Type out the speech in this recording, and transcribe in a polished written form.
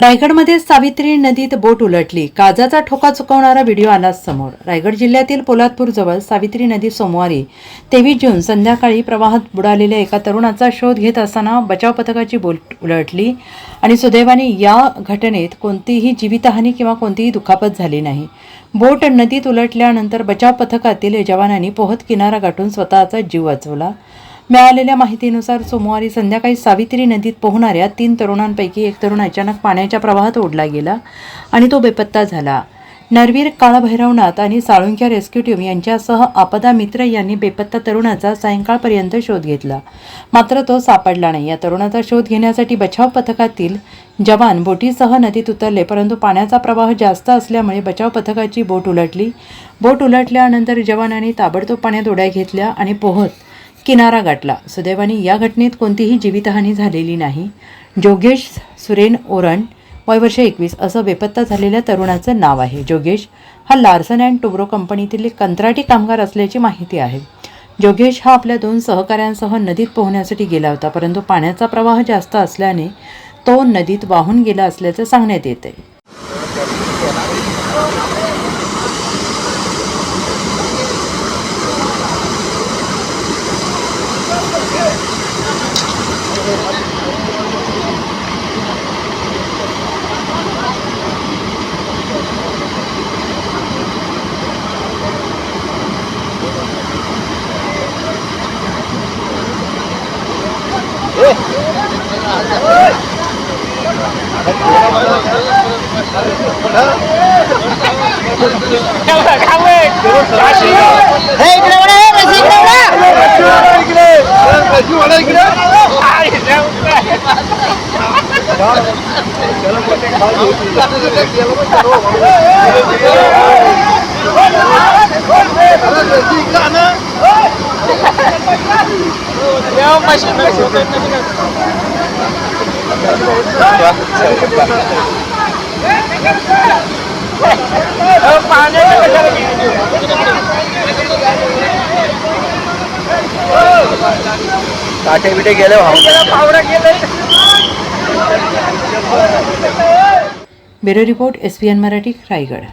रायगडमध्ये सावित्री नदीत बोट उलटली, काजाचा ठोका चुकवणारा व्हिडिओ आला समोर। रायगड जिल्ह्यातील पोलादपूर जवळ सावित्री नदी सोमवारी 23 जून संध्याकाळी प्रवाहात बुडालेल्या एका तरुणाचा शोध घेत असताना बचाव पथकाची बोट उलटली आणि सुदैवाने या घटनेत कोणतीही जीवितहानी किंवा कोणतीही दुखापत झाली नाही। बोट नदीत उलटल्यानंतर बचाव पथकातील जवानांनी पोहत किनारा गाठून स्वतःचा जीव वाचवला। मिळालेल्या माहितीनुसार सोमवारी संध्याकाळी सावित्री नदीत पोहणाऱ्या 3 तरुणांपैकी एक तरुण अचानक पाण्याच्या प्रवाहात ओढला गेला आणि तो बेपत्ता झाला। नरवीर काळभैरवनाथ आणि साळुंख्या रेस्क्यू टीम यांच्यासह आपदा मित्र यांनी बेपत्ता तरुणाचा सायंकाळपर्यंत शोध घेतला, मात्र तो सापडला नाही। या तरुणाचा शोध घेण्यासाठी बचाव पथकातील जवान बोटीसह नदीत उतरले, परंतु पाण्याचा प्रवाह जास्त असल्यामुळे बचाव पथकाची बोट उलटली। बोट उलटल्यानंतर जवानांनी ताबडतोब पाण्यात उड्या घेतल्या आणि पोहत किनारा गाठला। सुदैवाने या घटनेत कोणतीही जीवितहानी झालेली नाही। जोगेश सुरेन ओरण, वय वर्ष 21 असं बेपत्ता झालेल्या तरुणाचं नाव आहे। जोगेश हा लार्सन अँड टुब्रो कंपनीतील कंत्राटी कामगार असल्याची माहिती आहे। जोगेश हा आपल्या 2 सहकाऱ्यांसह नदीत पोहण्यासाठी गेला होता, परंतु पाण्याचा प्रवाह जास्त असल्याने तो नदीत वाहून गेला असल्याचं सांगण्यात येते। काटे बिटे गेले bureau report SBN Marathi, Raigad.